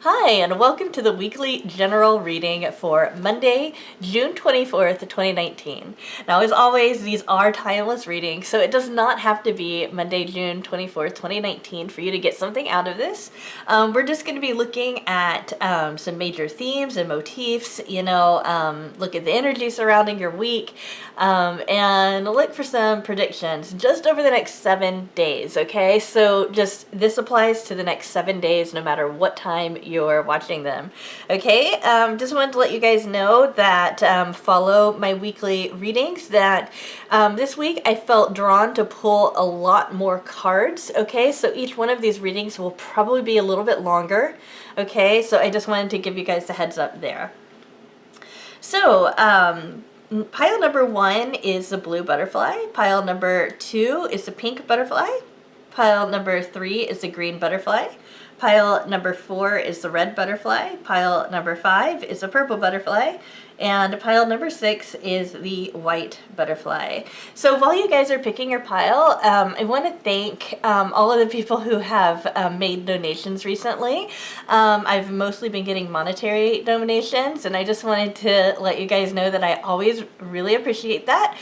Hi, and welcome to the weekly general reading for Monday, June 24th, 2019. Now, as always, these are timeless readings, so it does not have to be Monday, June 24th, 2019 for you to get something out of this. We're just going to be looking at some major themes and motifs, look at the energy surrounding your week, and look for some predictions just over the next 7 days, okay? So just this applies to the next 7 days no matter what time you're watching them. Okay, just wanted to let you guys know that follow my weekly readings, that this week I felt drawn to pull a lot more cards. Okay, so each one of these readings will probably be a little bit longer. Okay, so I just wanted to give you guys a heads up there. So pile number 1 is the blue butterfly, pile number 2 is the pink butterfly, pile number 3 is the green butterfly, pile number 4 is the red butterfly, pile number 5 is the purple butterfly, and pile number 6 is the white butterfly. So while you guys are picking your pile, I want to thank all of the people who have made donations recently. I've mostly been getting monetary donations, and I just wanted to let you guys know that I always really appreciate that.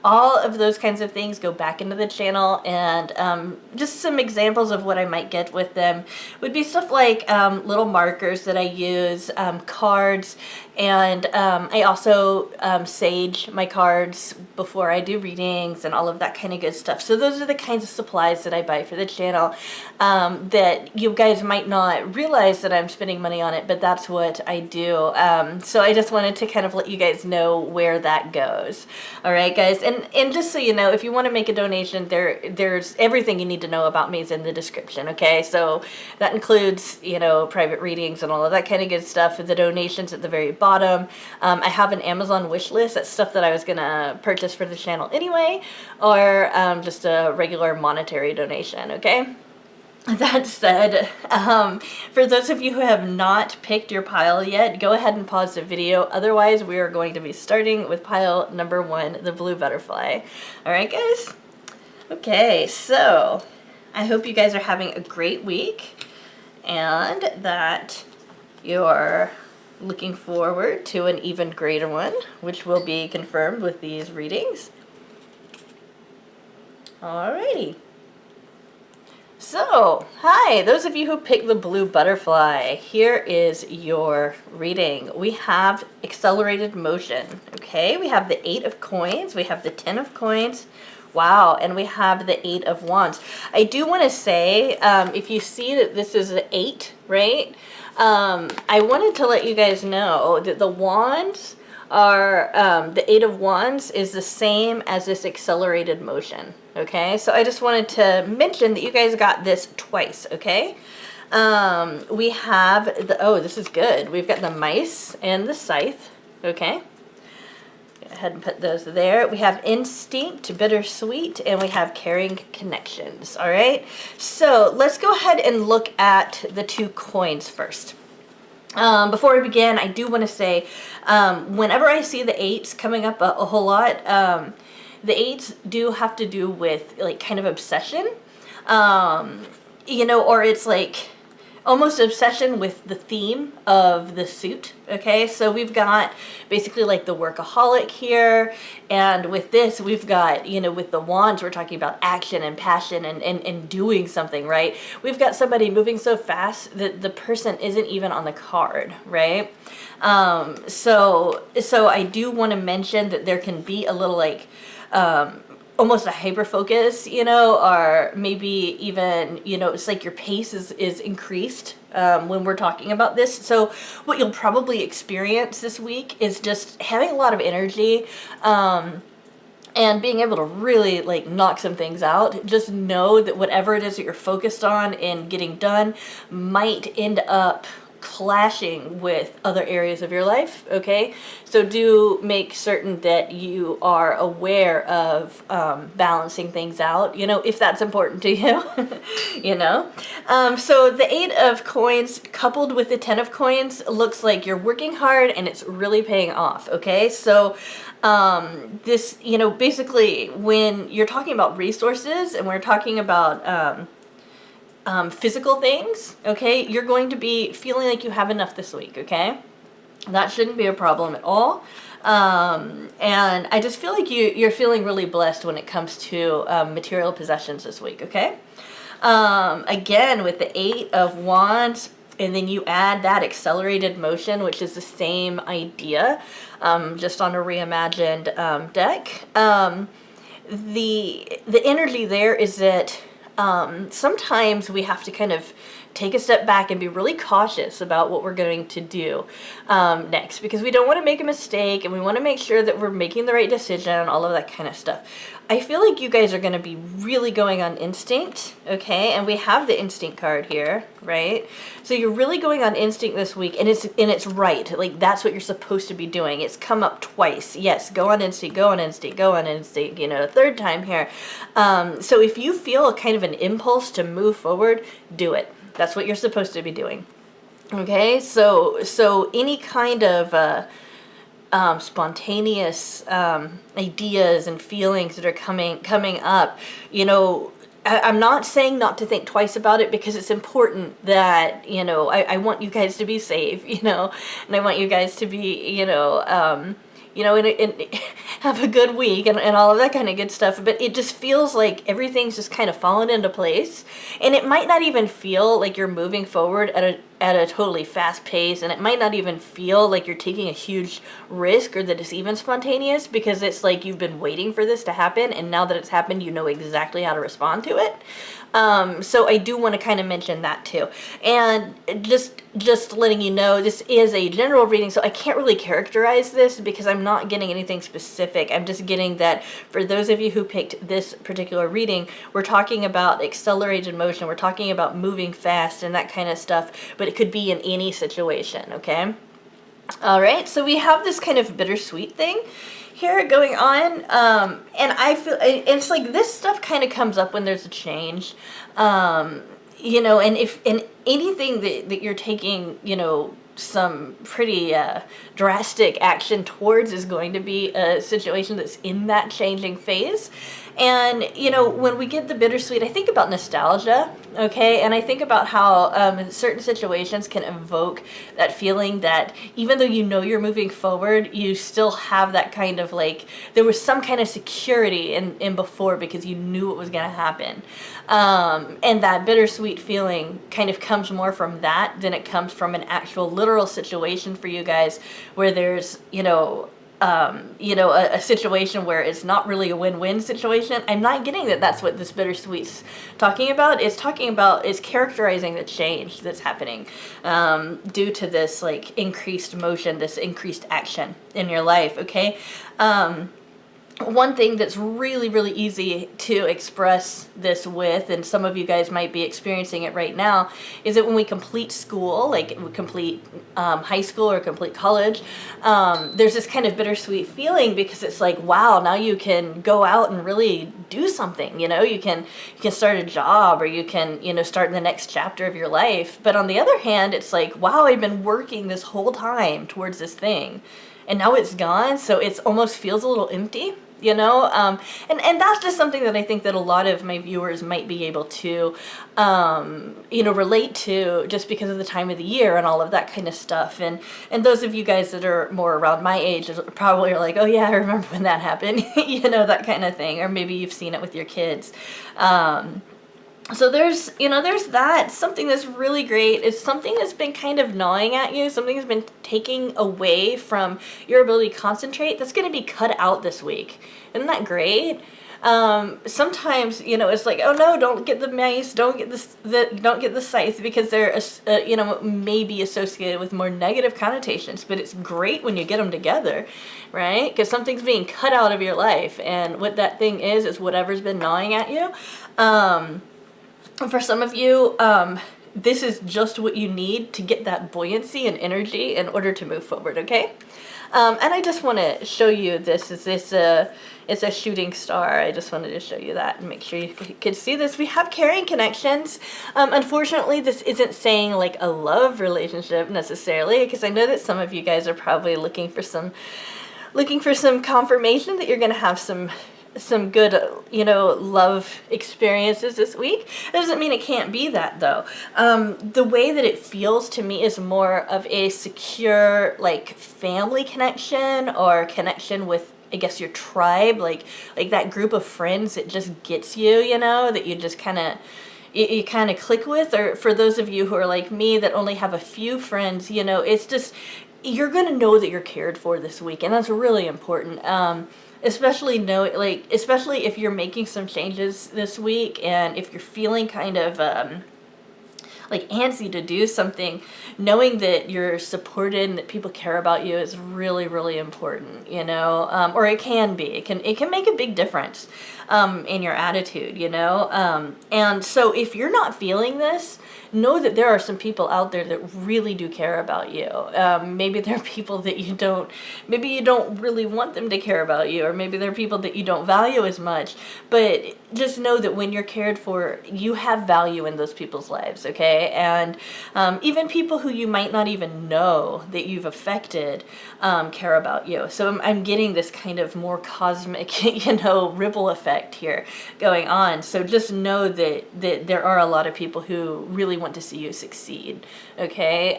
All of those kinds of things go back into the channel, and just some examples of what I might get with them would be stuff like little markers that I use, cards, and I also sage my cards before I do readings and all of that kind of good stuff. So those are the kinds of supplies that I buy for the channel that you guys might not realize that I'm spending money on it, but that's what I do. So I just wanted to kind of let you guys know where that goes. All right, guys, and just so you know, if you want to make a donation, there's everything you need to know about me is in the description. Okay, so that includes private readings and all of that kind of good stuff. The donations at the very bottom. I have an Amazon wish list. That's stuff that I was gonna purchase for the channel anyway, or just a regular monetary donation. Okay. That said, for those of you who have not picked your pile yet, go ahead and pause the video. Otherwise, we are going to be starting with pile number 1, the blue butterfly. All right, guys? Okay, so I hope you guys are having a great week and that you're looking forward to an even greater one, which will be confirmed with these readings. Alrighty. So, hi, those of you who picked the blue butterfly, here is your reading. We have accelerated motion, okay? We have the 8 of coins, we have the 10 of coins, wow, and we have the 8 of wands. I do want to say, if you see that this is an 8, right? I wanted to let you guys know that the wands are, the 8 of wands is the same as this accelerated motion, okay? So I just wanted to mention that you guys got this twice, okay? We have the, oh, this is good. We've got the mice and the scythe, okay? Go ahead and put those there. We have instinct, bittersweet, and we have caring connections, all right? So let's go ahead and look at the 2 coins first. Before we begin, I do want to say, whenever I see the 8s coming up a whole lot, the 8s do have to do with, like, kind of obsession, or it's like almost obsession with the theme of the suit, okay? So we've got basically like the workaholic here, and with this we've got, with the wands, we're talking about action and passion and doing something, right? We've got somebody moving so fast that the person isn't even on the card, right? So I do want to mention that there can be a little like, almost a hyper focus, or maybe even, it's like your pace is increased when we're talking about this. So what you'll probably experience this week is just having a lot of energy and being able to really like knock some things out. Just know that whatever it is that you're focused on and getting done might end up clashing with other areas of your life, okay? So do make certain that you are aware of balancing things out, if that's important to you, So the 8 of coins coupled with the 10 of coins looks like you're working hard and it's really paying off, okay? So this, basically when you're talking about resources and we're talking about physical things, okay, you're going to be feeling like you have enough this week, okay? That shouldn't be a problem at all. And I just feel like you're feeling really blessed when it comes to material possessions this week, okay? Again, with the 8 of Wands, and then you add that accelerated motion, which is the same idea, just on a reimagined deck. The energy there is that sometimes we have to kind of take a step back and be really cautious about what we're going to do next, because we don't want to make a mistake and we want to make sure that we're making the right decision, all of that kind of stuff. I feel like you guys are going to be really going on instinct, okay? And we have the instinct card here, right? So you're really going on instinct this week, and it's right. Like, that's what you're supposed to be doing. It's come up twice. Yes, go on instinct, go on instinct, go on instinct, you know, a third time here. So if you feel a kind of an impulse to move forward, do it. That's what you're supposed to be doing. Okay? So any kind of spontaneous ideas and feelings that are coming up, you know, I'm not saying not to think twice about it, because it's important that, you know, I want you guys to be safe, you know, and I want you guys to be, you know, have a good week and all of that kind of good stuff. But it just feels like everything's just kind of fallen into place, and it might not even feel like you're moving forward at a totally fast pace, and it might not even feel like you're taking a huge risk or that it's even spontaneous, because it's like you've been waiting for this to happen, and now that it's happened, you know exactly how to respond to it. So I do want to kind of mention that too. And just letting you know, this is a general reading, so I can't really characterize this because I'm not getting anything specific. I'm just getting that for those of you who picked this particular reading, we're talking about accelerated motion, we're talking about moving fast and that kind of stuff, but it could be in any situation, okay? All right, so we have this kind of bittersweet thing here going on, and I feel it's like this stuff kind of comes up when there's a change, you know, and if anything that you're taking, you know, some pretty drastic action towards is going to be a situation that's in that changing phase. And, you know, when we get the bittersweet, I think about nostalgia, okay? And I think about how certain situations can evoke that feeling that even though you know you're moving forward, you still have that kind of like, there was some kind of security in before because you knew it was going to happen. And that bittersweet feeling kind of comes more from that than it comes from an actual literal situation for you guys where there's, a situation where it's not really a win-win situation. I'm not getting that that's what this bittersweet's talking about. It's characterizing the change that's happening due to this like increased motion, this increased action in your life, okay? One thing that's really, really easy to express this with, and some of you guys might be experiencing it right now, is that when we complete school, like we complete high school or complete college, there's this kind of bittersweet feeling because it's like, wow, now you can go out and really do something, you know, you can start a job, or you can, start the next chapter of your life. But on the other hand, it's like, wow, I've been working this whole time towards this thing, and now it's gone, so it almost feels a little empty. And that's just something that I think that a lot of my viewers might be able to, relate to just because of the time of the year and all of that kind of stuff. And those of you guys that are more around my age probably are like, oh yeah, I remember when that happened, that kind of thing. Or maybe you've seen it with your kids. So there's that. Something that's really great is something that's been kind of gnawing at you, something that's been taking away from your ability to concentrate, that's going to be cut out this week. Isn't that great? Sometimes, it's like, oh no, don't get the mace, don't get the scythe, because they're, maybe associated with more negative connotations, but it's great when you get them together, right? Because something's being cut out of your life, and what that thing is whatever's been gnawing at you. For some of you, this is just what you need to get that buoyancy and energy in order to move forward, okay? And I just want to show you this. It's a shooting star. I just wanted to show you that and make sure you could see this. We have carrying connections. Unfortunately, this isn't saying like a love relationship necessarily, because I know that some of you guys are probably looking for some confirmation that you're going to have some some good, love experiences this week. That doesn't mean it can't be that, though. The way that it feels to me is more of a secure, like, family connection or connection with, I guess, your tribe, like that group of friends that just gets you, that you just kind of you kind of click with. Or for those of you who are like me that only have a few friends, it's just, you're going to know that you're cared for this week, and that's really important. Especially especially if you're making some changes this week, and if you're feeling kind of like antsy to do something, knowing that you're supported and that people care about you is really, really important, or it can be. It can make a big difference in your attitude, and so if you're not feeling this, know that there are some people out there that really do care about you. Maybe there are people that maybe you don't really want them to care about you, or maybe there are people that you don't value as much, but just know that when you're cared for, you have value in those people's lives, okay? And even people who you might not even know that you've affected care about you. So I'm getting this kind of more cosmic, ripple effect here going on. So just know that there are a lot of people who really want to see you succeed, okay?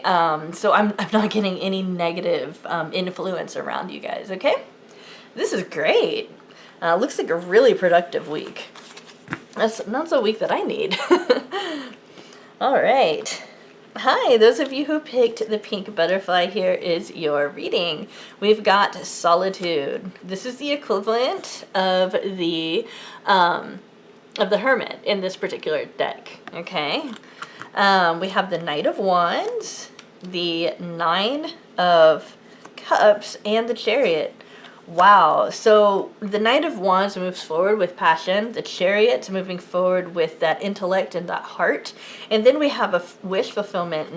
So I'm not getting any negative influence around you guys, okay? This is great. Looks like a really productive week. That's a week that I need. All right. Hi, those of you who picked the pink butterfly, here is your reading. We've got Solitude. This is the equivalent of the Hermit in this particular deck, okay? We have the Knight of Wands, the Nine of Cups, and the Chariot. Wow. So the Knight of Wands moves forward with passion. The Chariot's moving forward with that intellect and that heart. And then we have a wish fulfillment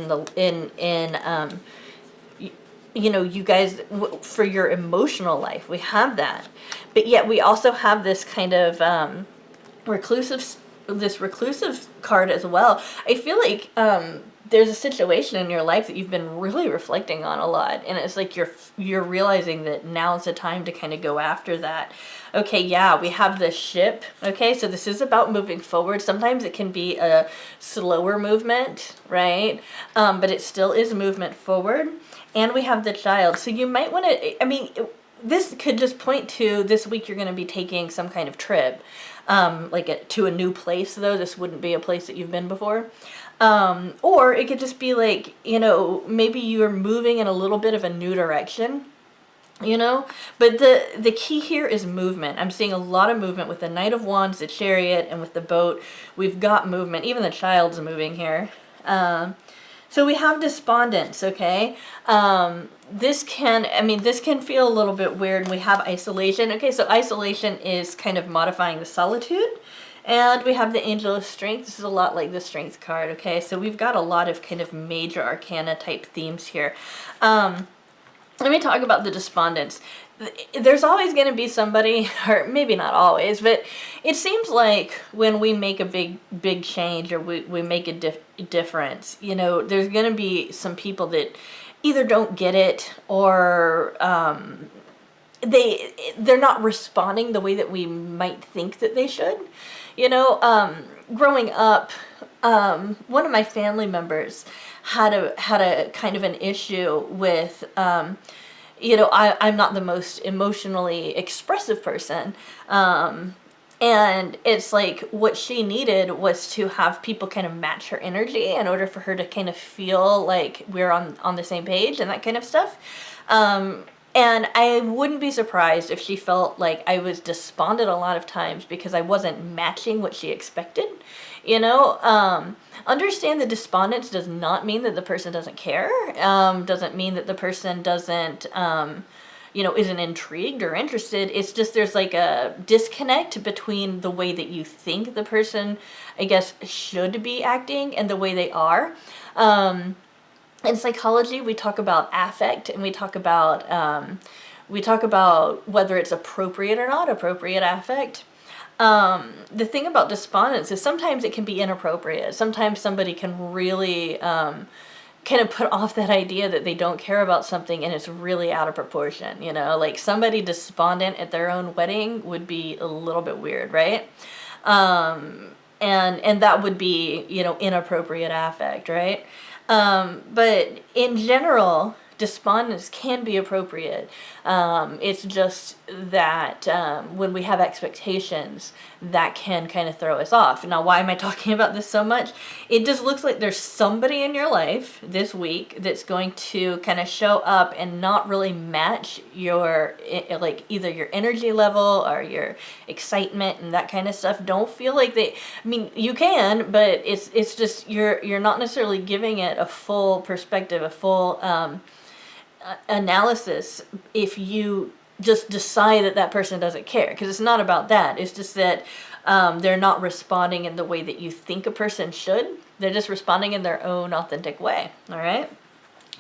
you guys, for your emotional life. We have that. But yet we also have this kind of reclusive card as well. I feel like there's a situation in your life that you've been really reflecting on a lot, and it's like you're realizing that now's the time to kind of go after that. Okay, yeah, we have the Ship. Okay, so this is about moving forward. Sometimes it can be a slower movement, right? But it still is movement forward. And we have the Child. So you might want to, this could just point to this week you're going to be taking some kind of trip, to a new place, though. This wouldn't be a place that you've been before. Or it could just be like, maybe you're moving in a little bit of a new direction, but the key here is movement. I'm seeing a lot of movement with the Knight of Wands, the Chariot, and with the boat. We've got movement. Even the Child's moving here. So we have despondence, okay? This can feel a little bit weird. We have isolation. Okay, so isolation is kind of modifying the solitude. And we have the Angel of Strength. This is a lot like the Strength card, okay? So we've got a lot of kind of major arcana type themes here. Let me talk about the despondence. There's always going to be somebody, or maybe not always, but it seems like when we make a big change, or we make a difference, there's going to be some people that either don't get it, or they're not responding the way that we might think that they should. Growing up, one of my family members had a kind of an issue with, I'm not the most emotionally expressive person. And it's like what she needed was to have people kind of match her energy in order for her to kind of feel like we're on the same page and that kind of stuff. And I wouldn't be surprised if she felt like I was despondent a lot of times because I wasn't matching what she expected. Understand that despondence does not mean that the person doesn't care. Doesn't mean that the person doesn't, isn't intrigued or interested. It's just there's like a disconnect between the way that you think the person, I guess, should be acting and the way they are. In psychology, we talk about affect, and we talk about whether it's appropriate or not appropriate affect. The thing about despondence is sometimes it can be inappropriate. Sometimes somebody can really kind of put off that idea that they don't care about something and it's really out of proportion, you know? Like somebody despondent at their own wedding would be a little bit weird, right? And that would be, you know, inappropriate affect, right? But in general, despondence can be appropriate. It's just that when we have expectations, that can kind of throw us off. Now, why am I talking about this so much? It just looks like there's somebody in your life this week that's going to kind of show up and not really match your, like, either your energy level or your excitement and that kind of stuff. Don't feel like they, I mean, you can, but it's just you're not necessarily giving it a full perspective, a full analysis if you just decide that that person doesn't care, because it's not about that. It's just that they're not responding in the way that you think a person should. They're just responding in their own authentic way. All right.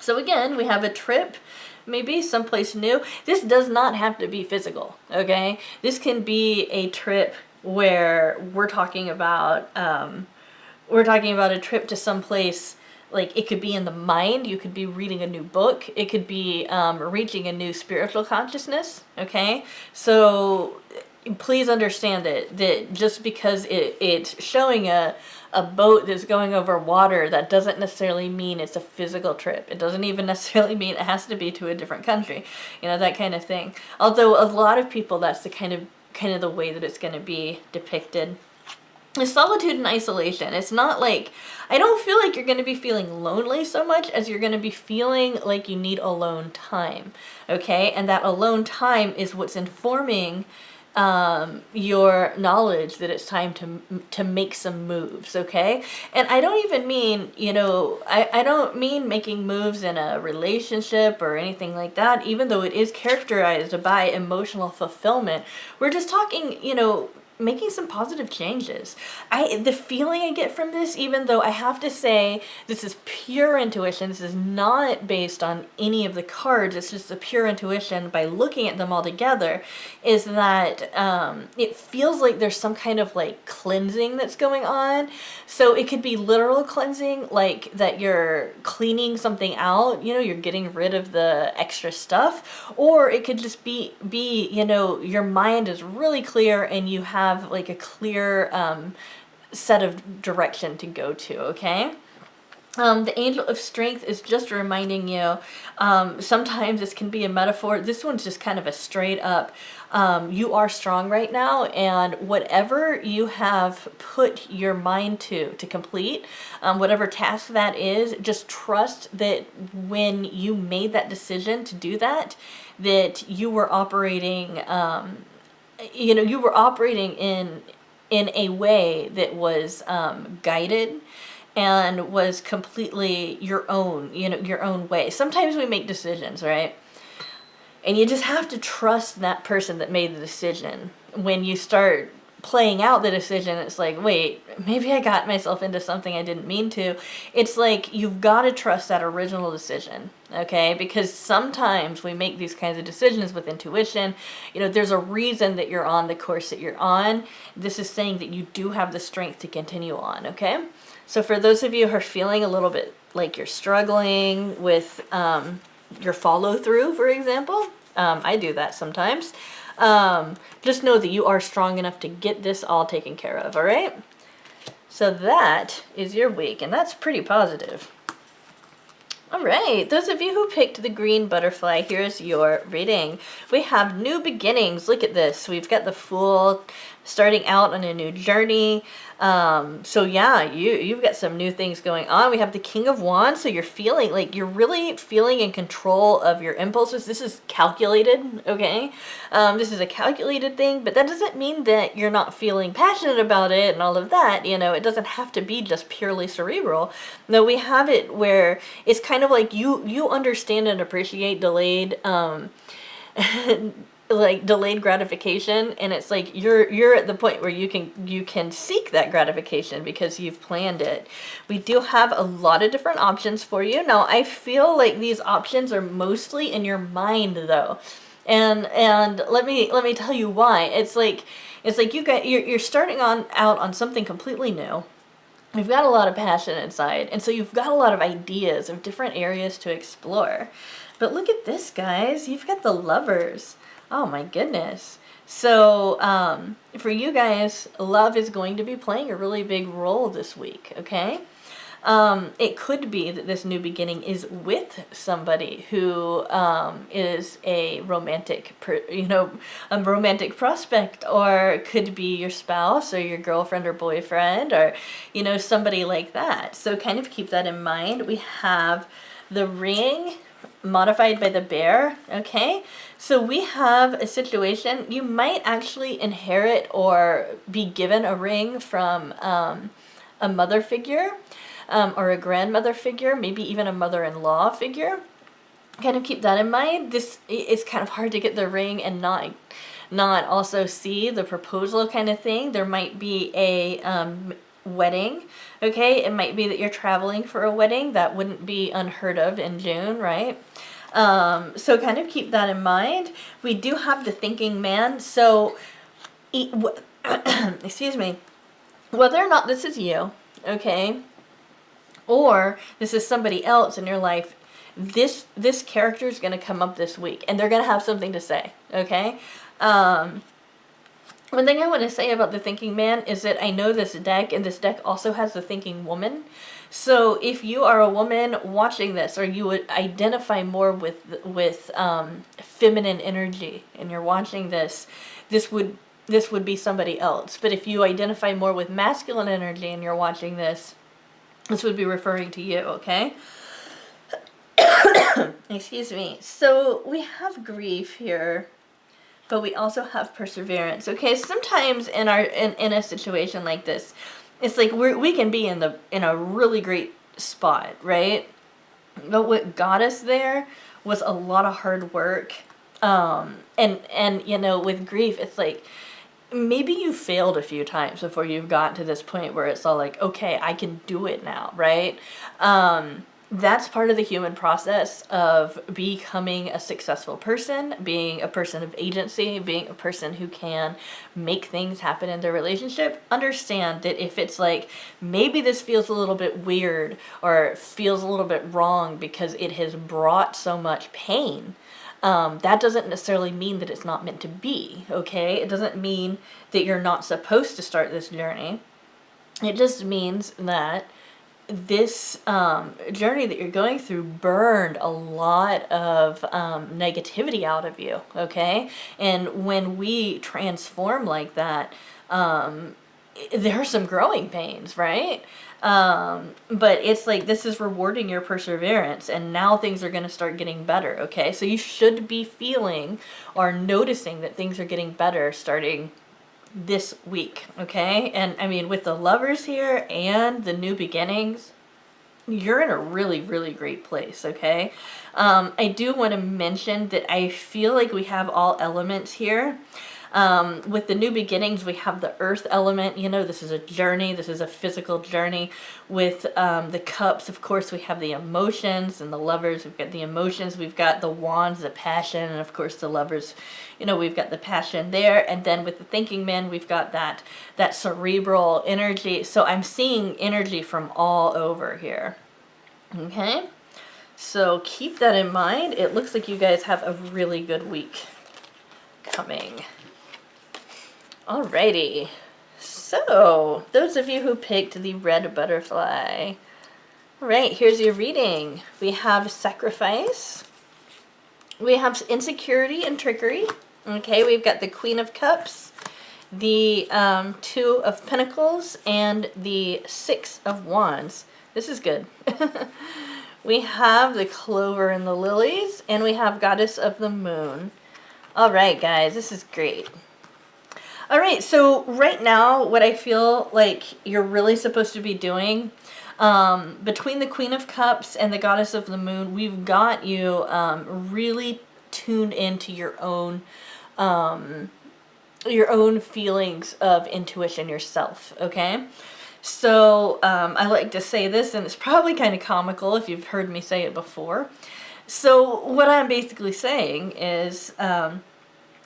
So again, we have a trip, maybe someplace new. This does not have to be physical. Okay. This can be a trip where we're talking about a trip to someplace. Like, it could be in the mind, you could be reading a new book, it could be reaching a new spiritual consciousness, okay? So please understand that just because it's showing a boat that's going over water, that doesn't necessarily mean it's a physical trip. It doesn't even necessarily mean it has to be to a different country, you know, that kind of thing. Although a lot of people, that's the kind of the way that it's going to be depicted. It's solitude and isolation. It's not like, I don't feel like you're going to be feeling lonely so much as you're going to be feeling like you need alone time, okay? And that alone time is what's informing your knowledge that it's time to make some moves, okay? And I don't even mean, you know, I don't mean making moves in a relationship or anything like that, even though it is characterized by emotional fulfillment. We're just talking, you know, making some positive changes. The feeling I get from this, even though I have to say this is pure intuition, this is not based on any of the cards, it's just a pure intuition by looking at them all together, is that it feels like there's some kind of like cleansing that's going on. So it could be literal cleansing, like that you're cleaning something out, you know, you're getting rid of the extra stuff, or it could just be you know, your mind is really clear and you have like a clear set of direction to go to, okay? The angel of strength is just reminding you, sometimes this can be a metaphor. This one's just kind of a straight up, you are strong right now, and whatever you have put your mind to complete, whatever task that is, just trust that when you made that decision to do that, that you were operating, you know, you were operating in a way that was guided and was completely your own, you know, your own way. Sometimes we make decisions, right? And you just have to trust that person that made the decision. When you start playing out the decision, it's like, wait, maybe I got myself into something I didn't mean to. It's like, you've got to trust that original decision, okay? Because sometimes we make these kinds of decisions with intuition. You know, there's a reason that you're on the course that you're on. This is saying that you do have the strength to continue on, okay? So for those of you who are feeling a little bit like you're struggling with your follow through, for example, I do that sometimes. Just know that you are strong enough to get this all taken care of, all right? So that is your week, and that's pretty positive. All right, those of you who picked the green butterfly, here's your reading. We have new beginnings. Look at this. We've got the Fool starting out on a new journey. So yeah, you've got some new things going on. We have the King of Wands, so you're feeling like you're really feeling in control of your impulses. This is calculated, okay? This is a calculated thing, but that doesn't mean that you're not feeling passionate about it and all of that. You know, it doesn't have to be just purely cerebral. No, we have it where it's kind of like you understand and appreciate delayed like delayed gratification, and it's like you're at the point where you can seek that gratification because you've planned it. We do have a lot of different options for you. Now, I feel like these options are mostly in your mind though. And let me tell you why. It's like you're starting out on something completely new. You've got a lot of passion inside, and so you've got a lot of ideas of different areas to explore. But look at this, guys. You've got the Lovers. Oh my goodness. So, for you guys, love is going to be playing a really big role this week, okay? It could be that this new beginning is with somebody who is a romantic, a romantic prospect, or it could be your spouse or your girlfriend or boyfriend, or somebody like that. So kind of keep that in mind. We have the Ring modified by the Bear. Okay, so we have a situation. You might actually inherit or be given a ring from a mother figure. Or a grandmother figure, maybe even a mother-in-law figure. Kind of keep that in mind. This is kind of hard to get the ring and not also see the proposal kind of thing. There might be a wedding, okay? It might be that you're traveling for a wedding. That wouldn't be unheard of in June, right? So kind of keep that in mind. We do have the Thinking Man. So, excuse me, whether or not this is you, okay, or this is somebody else in your life, this character is going to come up this week, and they're going to have something to say, okay? One thing I want to say about the Thinking Man is that I know this deck, and this deck also has the Thinking Woman. So if you are a woman watching this, or you would identify more with feminine energy, and you're watching this, this would be somebody else. But if you identify more with masculine energy and you're watching this would be referring to you, okay? Excuse me. So we have grief here, but we also have perseverance. Okay, sometimes in a situation like this, it's like we can be in a really great spot, right? But what got us there was a lot of hard work. And with grief, it's like maybe you failed a few times before you've gotten to this point where it's all like, okay, I can do it now, right? That's part of the human process of becoming a successful person, being a person of agency, being a person who can make things happen in their relationship. Understand that if it's like, maybe this feels a little bit weird or feels a little bit wrong because it has brought so much pain, that doesn't necessarily mean that it's not meant to be, okay? It doesn't mean that you're not supposed to start this journey. It just means that this journey that you're going through burned a lot of negativity out of you, okay? And when we transform like that, there are some growing pains, right? But it's like, this is rewarding your perseverance, and now things are going to start getting better, okay? So you should be feeling or noticing that things are getting better starting this week, okay? And I mean, with the Lovers here and the new beginnings, you're in a really, really great place, okay? I do want to mention that I feel like we have all elements here. With the new beginnings, we have the earth element. This is a journey. This is a physical journey. With the cups, of course, we have the emotions, and the Lovers, we've got the emotions. We've got the wands, the passion, and of course the Lovers, we've got the passion there. And then with the Thinking Man, we've got that cerebral energy. So I'm seeing energy from all over here. Okay? So keep that in mind. It looks like you guys have a really good week coming. Alrighty, so those of you who picked the red butterfly, right, here's your reading. We have Sacrifice, we have Insecurity and Trickery, okay, we've got the Queen of Cups, the Two of Pentacles, and the Six of Wands. This is good. We have the Clover and the Lilies, and we have Goddess of the Moon. Alright guys, this is great. Alright, so right now, what I feel like you're really supposed to be doing, between the Queen of Cups and the Goddess of the Moon, we've got you really tuned into your own feelings of intuition yourself, okay? So, I like to say this, and it's probably kind of comical if you've heard me say it before. So, what I'm basically saying is,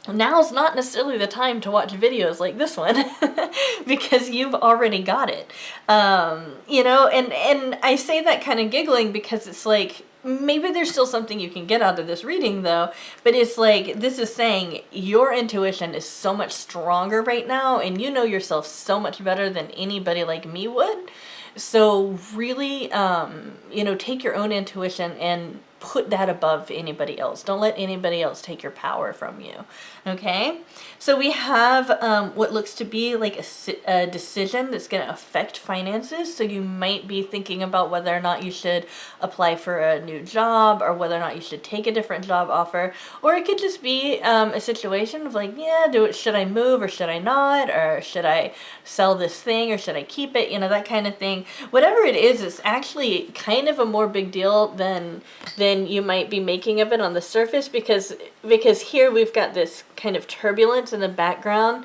now's not necessarily the time to watch videos like this one because you've already got it. You know, and I say that kind of giggling because it's like, maybe there's still something you can get out of this reading though, but it's like, this is saying your intuition is so much stronger right now, and you know yourself so much better than anybody like me would. So really, you know, take your own intuition and put that above anybody else. Don't let anybody else take your power from you. Okay? So we have what looks to be like a decision that's going to affect finances. So you might be thinking about whether or not you should apply for a new job, or whether or not you should take a different job offer. Or it could just be a situation of like, yeah, should I move or should I not? Or should I sell this thing or should I keep it? You know, that kind of thing. Whatever it is, it's actually kind of a more big deal than you might be making of it on the surface, because here we've got this kind of turbulence in the background,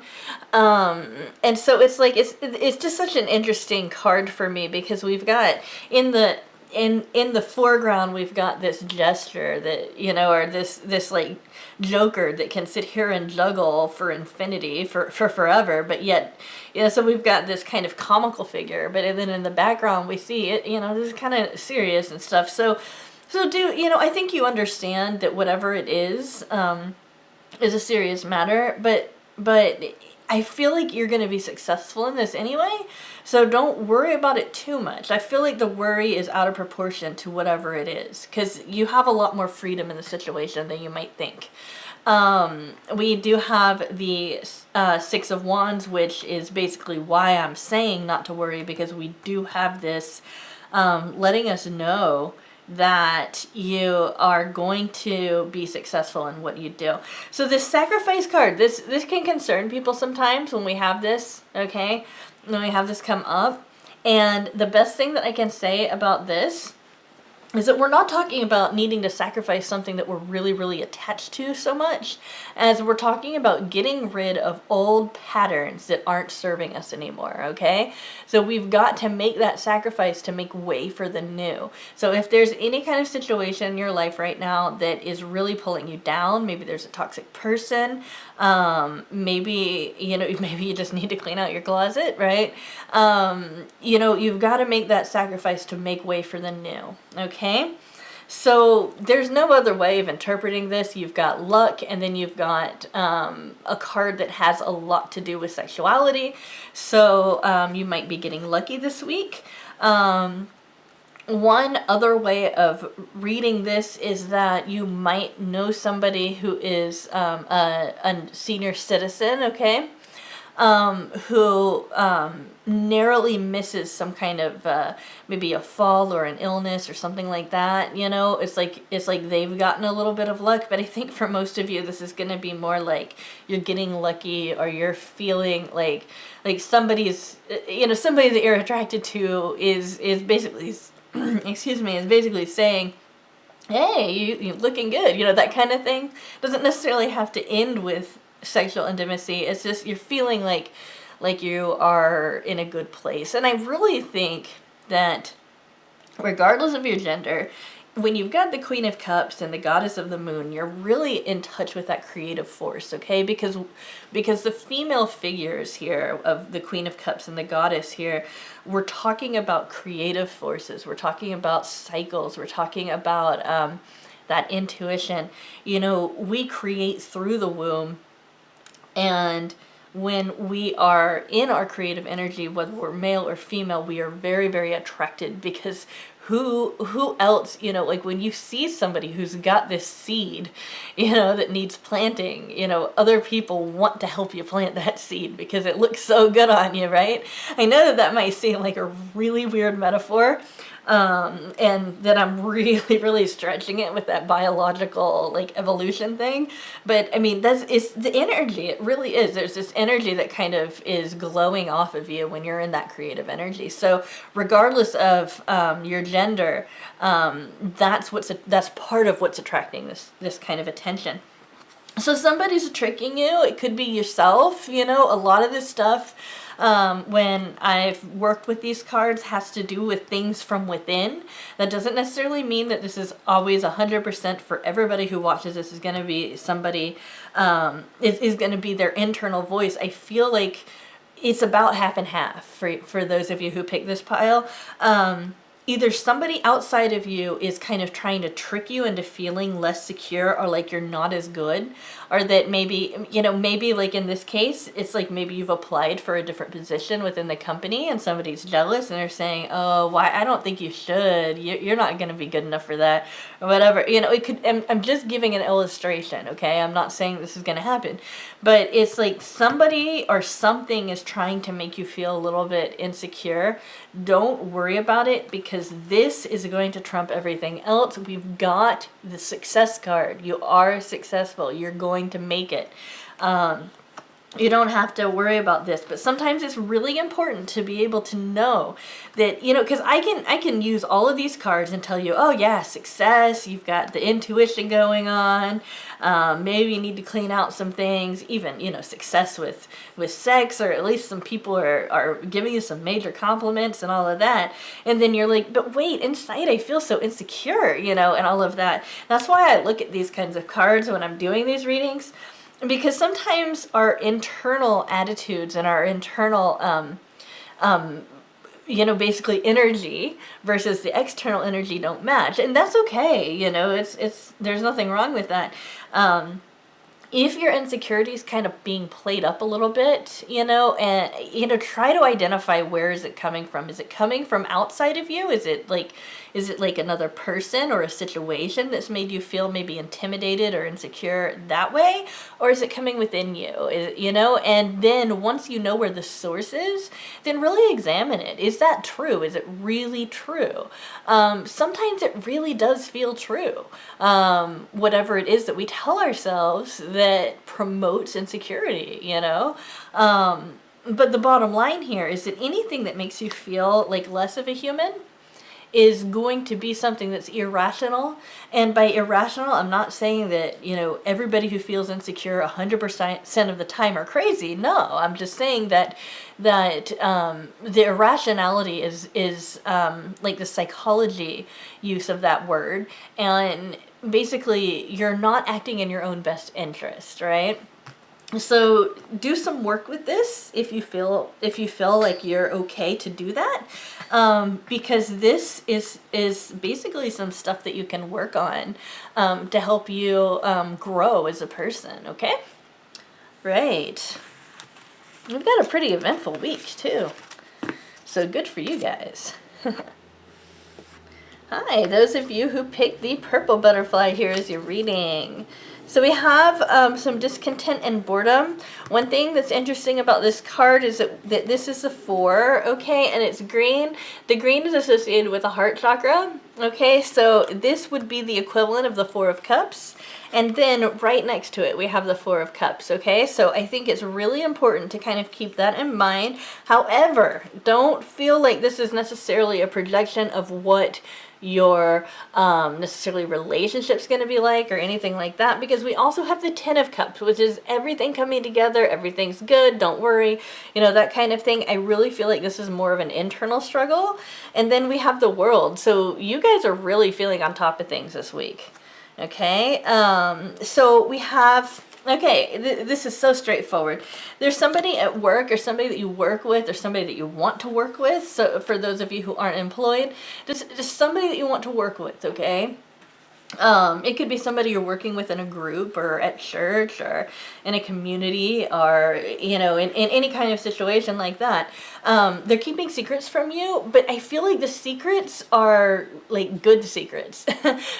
and so it's like it's just such an interesting card for me, because we've got in the foreground we've got this gesture that, you know, or this like joker that can sit here and juggle for infinity, for forever, but yet, you know, so we've got this kind of comical figure, but then in the background we see it, you know, this is kind of serious and stuff. So you know, I think you understand that whatever it is a serious matter, but I feel like you're going to be successful in this anyway, so don't worry about it too much. I feel like the worry is out of proportion to whatever it is, because you have a lot more freedom in the situation than you might think. We do have the Six of Wands, which is basically why I'm saying not to worry, because we do have this letting us know that you are going to be successful in what you do. So this sacrifice card, this can concern people sometimes when we have this, okay? When we have this come up. And the best thing that I can say about this is that we're not talking about needing to sacrifice something that we're really, really attached to so much, as we're talking about getting rid of old patterns that aren't serving us anymore, okay? So we've got to make that sacrifice to make way for the new. So if there's any kind of situation in your life right now that is really pulling you down, maybe there's a toxic person, maybe, you know, maybe you just need to clean out your closet, right? You know, you've got to make that sacrifice to make way for the new, okay? So there's no other way of interpreting this. You've got luck, and then you've got a card that has a lot to do with sexuality. So you might be getting lucky this week. One other way of reading this is that you might know somebody who is a senior citizen, okay, who narrowly misses some kind of maybe a fall or an illness or something like that. You know, it's like they've gotten a little bit of luck, but I think for most of you this is going to be more like you're getting lucky, or you're feeling like somebody's, you know, somebody that you're attracted to is basically excuse me, is basically saying, hey, you're looking good, you know, that kind of thing. Doesn't necessarily have to end with sexual intimacy. It's just you're feeling like you are in a good place. And I really think that regardless of your gender, when you've got the Queen of Cups and the Goddess of the Moon, you're really in touch with that creative force, okay? Because the female figures here of the Queen of Cups and the Goddess here, we're talking about creative forces. We're talking about cycles. We're talking about that intuition. You know, we create through the womb, and when we are in our creative energy, whether we're male or female, we are very, very attracted, because who else, you know, like when you see somebody who's got this seed, you know, that needs planting, you know, other people want to help you plant that seed because it looks so good on you, right? I know that might seem like a really weird metaphor, and that I'm really, really stretching it with that biological, like, evolution thing. But, I mean, it's the energy. It really is. There's this energy that kind of is glowing off of you when you're in that creative energy. So, regardless of your gender, that's part of what's attracting this kind of attention. So somebody's tricking you. It could be yourself, you know, a lot of this stuff. when I've worked with these cards has to do with things from within. That doesn't necessarily mean that this is always 100% for everybody who watches this is going to be somebody, is going to be their internal voice. I feel like it's about half and half for those of you who pick this pile. Either somebody outside of you is kind of trying to trick you into feeling less secure or like you're not as good, or that maybe, maybe like in this case, it's like maybe you've applied for a different position within the company and somebody's jealous and they're saying, oh, why, I don't think you should, you're not going to be good enough for that, or whatever. It could, I'm just giving an illustration, okay? I'm not saying this is going to happen, but it's like somebody or something is trying to make you feel a little bit insecure. Don't worry about it, because this is going to trump everything else. We've got the success card. You are successful. You're going to make it. You don't have to worry about this, but sometimes it's really important to be able to know that, because I can use all of these cards and tell you, oh yeah, success, you've got the intuition going on, maybe you need to clean out some things, even, success with sex, or at least some people are giving you some major compliments and all of that, and then you're like, but wait, inside I feel so insecure, and all of that. That's why I look at these kinds of cards when I'm doing these readings, because sometimes our internal attitudes and our internal, basically energy versus the external energy don't match. And that's okay. There's nothing wrong with that. If your insecurity is kind of being played up a little bit, and, try to identify where is it coming from. Is it coming from outside of you? Is it like another person or a situation that's made you feel maybe intimidated or insecure that way? Or is it coming within you? And then once you know where the source is, then really examine it. Is that true? Is it really true? Sometimes it really does feel true. Whatever it is that we tell ourselves that promotes insecurity, but the bottom line here is that anything that makes you feel like less of a human is going to be something that's irrational. And by irrational, I'm not saying that, everybody who feels insecure 100% of the time are crazy. No, I'm just saying that the irrationality is like the psychology use of that word. And basically, you're not acting in your own best interest, right? So do some work with this if you feel like you're okay to do that, because this is basically some stuff that you can work on to help you grow as a person. Okay, right. We've got a pretty eventful week too, so good for you guys. Hi, those of you who picked the purple butterfly, here is your reading. So we have some discontent and boredom. One thing that's interesting about this card is that this is a 4, okay, and it's green. The green is associated with the heart chakra, okay, so this would be the equivalent of the 4 of Cups. And then right next to it, we have the 4 of Cups, okay? So I think it's really important to kind of keep that in mind. However, don't feel like this is necessarily a projection of what your necessarily relationship's going to be like or anything like that, because we also have the 10 of Cups, which is everything coming together, everything's good, don't worry, that kind of thing. I really feel like this is more of an internal struggle. And then we have the World, so you guys are really feeling on top of things this week. Okay, so we have, this is so straightforward. There's somebody at work or somebody that you work with or somebody that you want to work with. So for those of you who aren't employed, just somebody that you want to work with, okay? It could be somebody you're working with in a group or at church or in a community or, in any kind of situation like that. They're keeping secrets from you, but I feel like the secrets are like good secrets.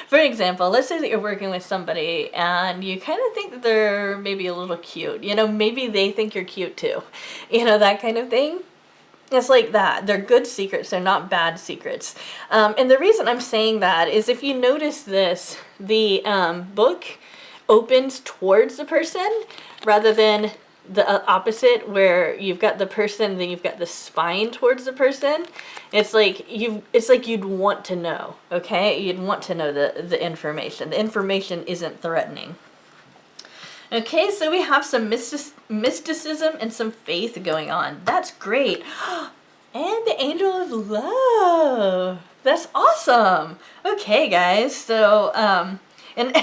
For example, let's say that you're working with somebody and you kind of think that they're maybe a little cute, maybe they think you're cute too, that kind of thing. It's like that. They're good secrets. They're not bad secrets. And the reason I'm saying that is if you notice this, the book opens towards the person rather than the opposite, where you've got the person, then you've got the spine towards the person. It's like you'd want to know, okay? You'd want to know the information. The information isn't threatening. Okay, so we have some mysticism and some faith going on. That's great. And the angel of love. That's awesome. Okay, guys. So, and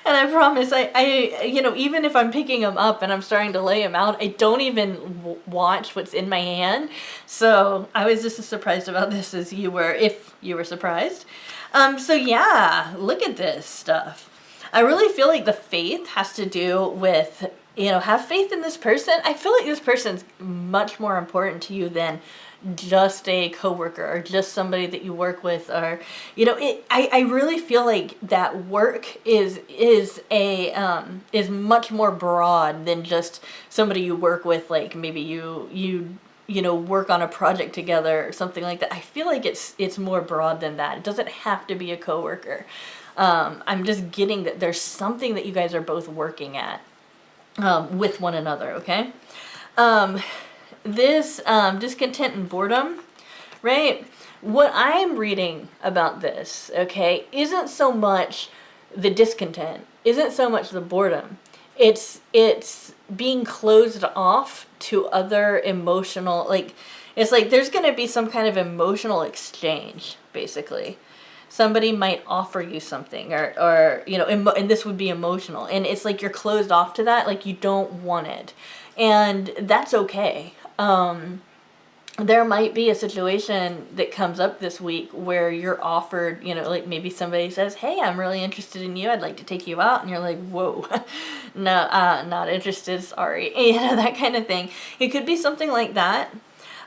and I promise, even if I'm picking them up and I'm starting to lay them out, I don't even watch what's in my hand. So I was just as surprised about this as you were, if you were surprised. So yeah, look at this stuff. I really feel like the faith has to do with, have faith in this person. I feel like this person's much more important to you than just a coworker or just somebody that you work with, or I really feel like that work is much more broad than just somebody you work with, like maybe you work on a project together or something like that. I feel like it's more broad than that. It doesn't have to be a coworker. I'm just getting that there's something that you guys are both working at with one another, okay? This discontent and boredom, right? What I'm reading about this, okay, isn't so much the discontent, isn't so much the boredom. It's being closed off to other emotional, like, it's like there's going to be some kind of emotional exchange, basically. Somebody might offer you something, or and this would be emotional, and it's like you're closed off to that, like you don't want it, and that's okay. There might be a situation that comes up this week where you're offered, like maybe somebody says, hey, I'm really interested in you, I'd like to take you out, and you're like, whoa, no, not interested, sorry, that kind of thing. It could be something like that,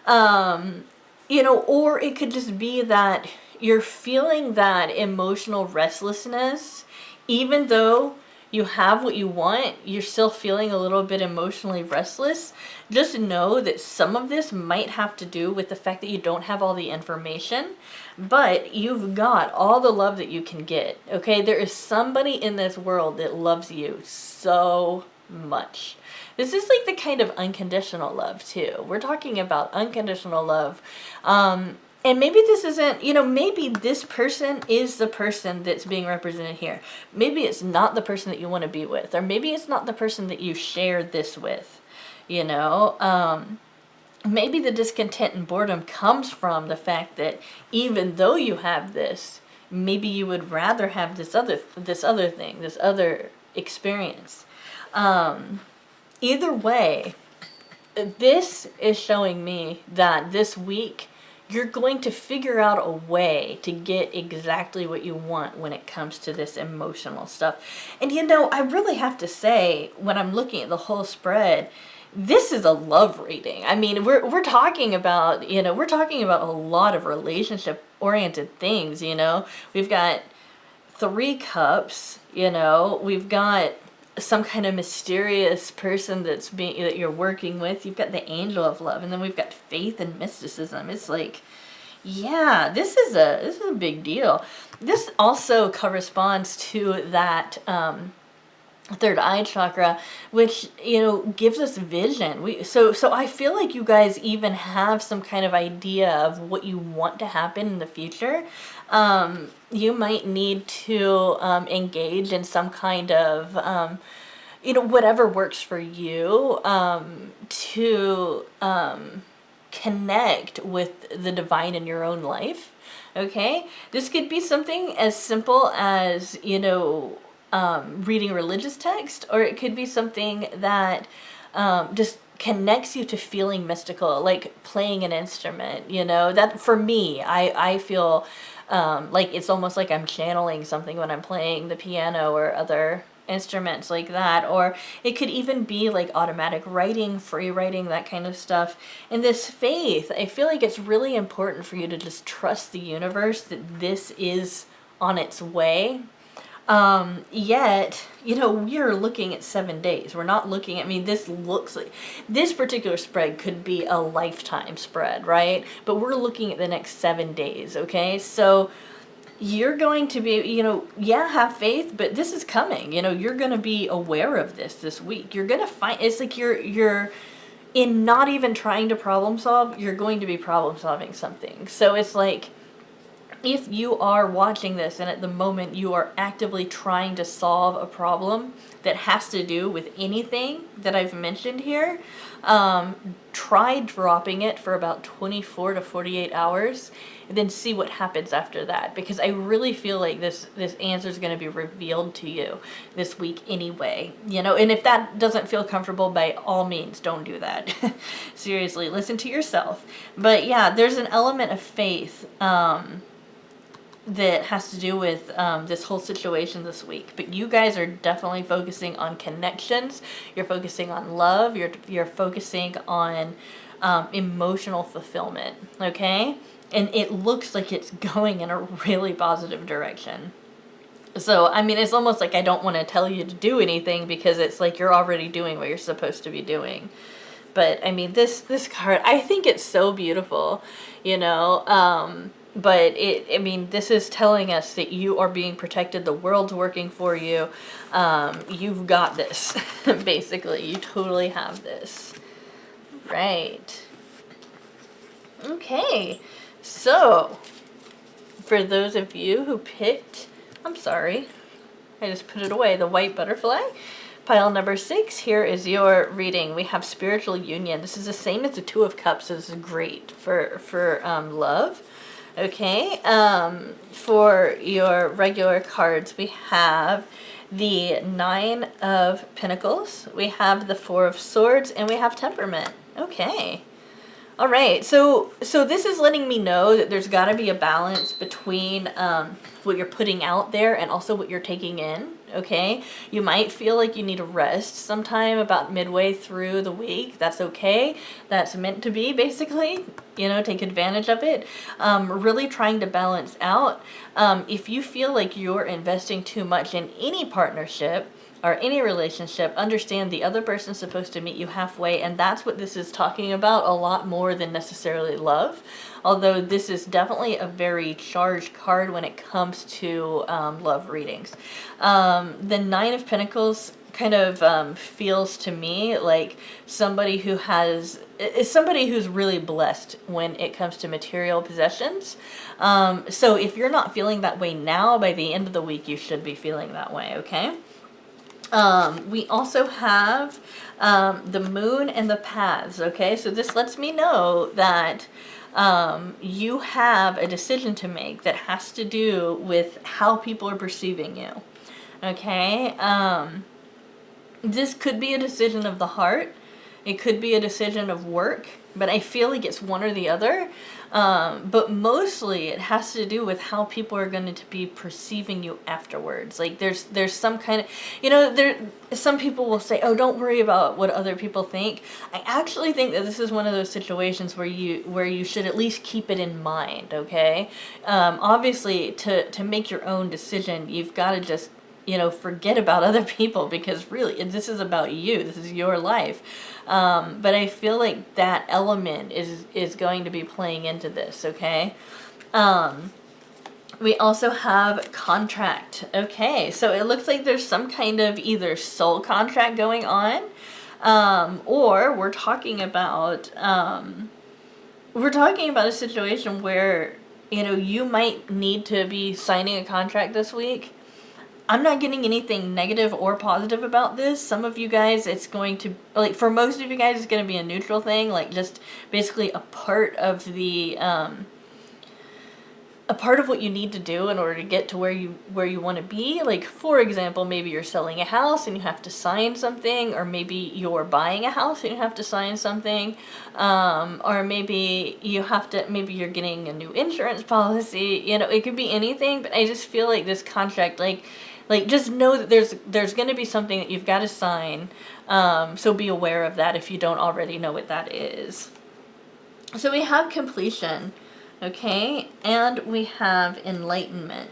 or it could just be that you're feeling that emotional restlessness, even though you have what you want, you're still feeling a little bit emotionally restless. Just know that some of this might have to do with the fact that you don't have all the information, but you've got all the love that you can get, okay? There is somebody in this world that loves you so much. This is like the kind of unconditional love, too. We're talking about unconditional love. And maybe this isn't, maybe this person is the person that's being represented here. Maybe it's not the person that you want to be with, or maybe it's not the person that you share this with, Maybe the discontent and boredom comes from the fact that even though you have this, maybe you would rather have this other thing, this other experience. Either way, this is showing me that this week, you're going to figure out a way to get exactly what you want when it comes to this emotional stuff. And I really have to say, when I'm looking at the whole spread, this is a love reading. I mean, we're talking about, we're talking about a lot of relationship oriented things, We've got 3 cups, we've got some kind of mysterious person that you're working with. You've got the angel of love, and then we've got faith and mysticism. It's like, yeah, this is a big deal. This also corresponds to that third eye chakra, which gives us vision. So I feel like you guys even have some kind of idea of what you want to happen in the future. You might need to engage in some kind of whatever works for you, to connect with the divine in your own life. Okay, this could be something as simple as reading religious text, or it could be something that just connects you to feeling mystical, like playing an instrument. That for me, I feel like it's almost like I'm channeling something when I'm playing the piano or other instruments like that. Or it could even be like automatic writing, free writing, that kind of stuff. And this faith, I feel like it's really important for you to just trust the universe that this is on its way. Yet, we're looking at 7 days. We're not looking at, this looks like, this particular spread could be a lifetime spread, right? But we're looking at the next 7 days, okay? So you're going to be, have faith, but this is coming. You're going to be aware of this week. You're going to find, it's like you're in not even trying to problem solve, you're going to be problem solving something. So it's like, if you are watching this and at the moment you are actively trying to solve a problem that has to do with anything that I've mentioned here, try dropping it for about 24 to 48 hours and then see what happens after that, because I really feel like this answer is going to be revealed to you this week anyway, and if that doesn't feel comfortable, by all means don't do that. Seriously, listen to yourself. But yeah, there's an element of faith that has to do with this whole situation this week. But you guys are definitely focusing on connections. You're focusing on love. You're focusing on emotional fulfillment. Okay, and it looks like it's going in a really positive direction. So I mean, it's almost like I don't want to tell you to do anything, because it's like you're already doing what you're supposed to be doing. But I mean, this card, I think it's so beautiful, but this is telling us that you are being protected. The world's working for you. You've got this. Basically, you totally have this. Right. Okay. So, for those of you who picked, I'm sorry, I just put it away, the white butterfly. Pile number 6, here is your reading. We have spiritual union. This is the same as the Two of Cups, so this is great for love. Okay, for your regular cards, we have the 9 of Pentacles, we have the 4 of Swords, and we have temperament. Okay. All right, so this is letting me know that there's got to be a balance between what you're putting out there and also what you're taking in, okay? You might feel like you need a rest sometime about midway through the week. That's okay. That's meant to be, basically. Take advantage of it. Really trying to balance out. If you feel like you're investing too much in any partnership or any relationship, understand the other person's supposed to meet you halfway, and that's what this is talking about a lot more than necessarily love. Although this is definitely a very charged card when it comes to love readings. The 9 of Pentacles kind of feels to me like somebody who's really blessed when it comes to material possessions. So if you're not feeling that way now, by the end of the week you should be feeling that way, okay? We also have the moon and the paths, okay? So this lets me know that you have a decision to make that has to do with how people are perceiving you, okay? This could be a decision of the heart. It could be a decision of work, but I feel like it's one or the other. But mostly it has to do with how people are going to be perceiving you afterwards. Like there's some kind of, some people will say, oh, don't worry about what other people think. I actually think that this is one of those situations where you should at least keep it in mind, okay? Obviously, to make your own decision, you've got to just, forget about other people, because really this is about you. This is your life. But I feel like that element is going to be playing into this, okay? We also have contract. Okay, so it looks like there's some kind of either soul contract going on, or we're talking about a situation where, you might need to be signing a contract this week. I'm not getting anything negative or positive about this. Some of you guys, it's going to, like, for most of you guys, it's going to be a neutral thing, like just basically a part of the, a part of what you need to do in order to get to where you want to be. Like, for example, maybe you're selling a house and you have to sign something, or maybe you're buying a house and you have to sign something, or maybe maybe you're getting a new insurance policy. It could be anything, but I just feel like this contract, like just know that there's going to be something that you've got to sign, so be aware of that if you don't already know what that is. So we have completion, okay, and we have enlightenment.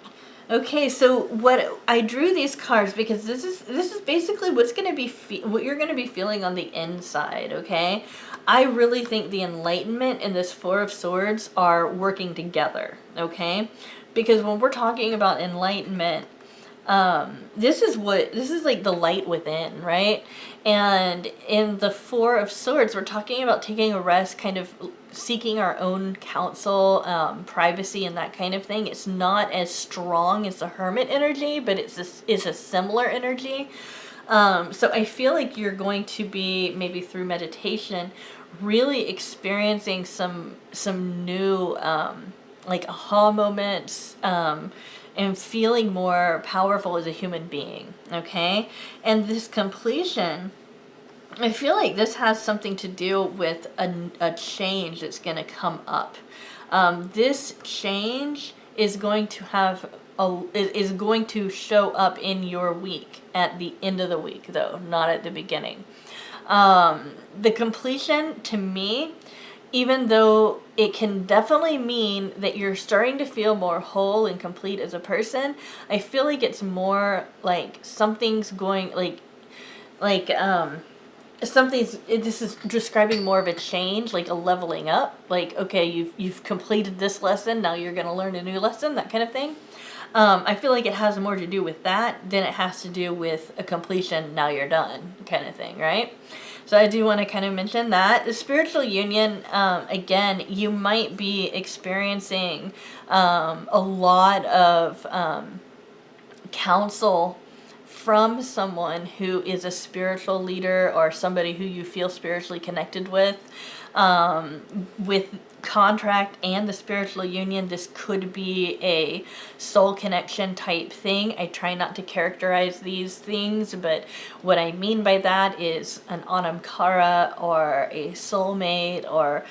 Okay, so what I drew these cards because this is basically what's going to be what you're going to be feeling on the inside, okay? I really think the enlightenment and this 4 of Swords are working together, okay? Because when we're talking about enlightenment, This is like the light within, right? And in the Four of Swords, we're talking about taking a rest, kind of seeking our own counsel, privacy, and that kind of thing. It's not as strong as the Hermit energy, but it's a similar energy. So I feel like you're going to be, maybe through meditation, really experiencing some new like aha moments, and feeling more powerful as a human being. Okay, and this completion, I feel like this has something to do with a change that's going to come up. This change is going to have is going to show up in your week at the end of the week, though, not at the beginning. The completion, to me, even though it can definitely mean that you're starting to feel more whole and complete as a person, I feel like it's more like something's going, this is describing more of a change, like a leveling up. Like, okay, you've completed this lesson, now you're going to learn a new lesson, that kind of thing. I feel like it has more to do with that than it has to do with a completion, now you're done, kind of thing, right? So I do want to kind of mention that. The spiritual union, again, you might be experiencing a lot of counsel from someone who is a spiritual leader or somebody who you feel spiritually connected with contract and the spiritual union. This could be a soul connection type thing. I try not to characterize these things, but what I mean by that is an anamkara or a soulmate, or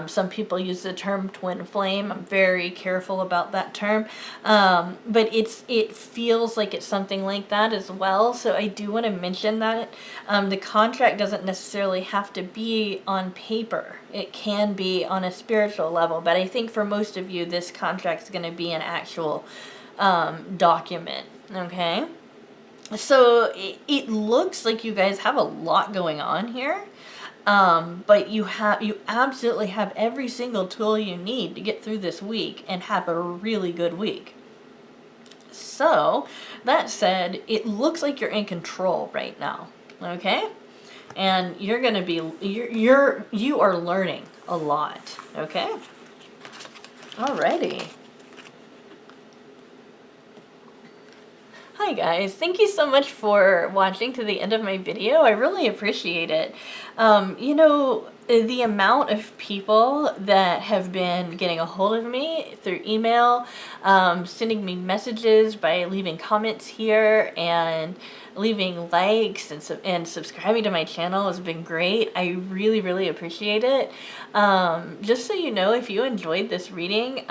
some people use the term twin flame. I'm very careful about that term, but it feels like it's something like that as well. So I do want to mention that the contract doesn't necessarily have to be on paper. It can be on a spiritual level, but I think for most of you, this contract is going to be an actual document. Okay, so it looks like you guys have a lot going on here, but you absolutely have every single tool you need to get through this week and have a really good week. So that said, it looks like you're in control right now. Okay. And you're going to be, you are learning a lot. Okay. Alrighty. Hi guys, thank you so much for watching to the end of my video. I really appreciate it. The amount of people that have been getting a hold of me through email, sending me messages by leaving comments here, and leaving likes and subscribing to my channel has been great. I really, really appreciate it. Just so you know, if you enjoyed this reading,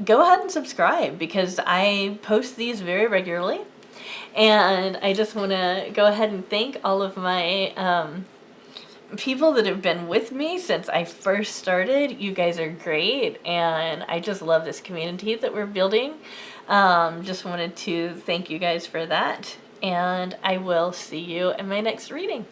go ahead and subscribe, because I post these very regularly. And I just want to go ahead and thank all of my people that have been with me since I first started. You guys are great, and I just love this community that we're building. Just wanted to thank you guys for that, and I will see you in my next reading.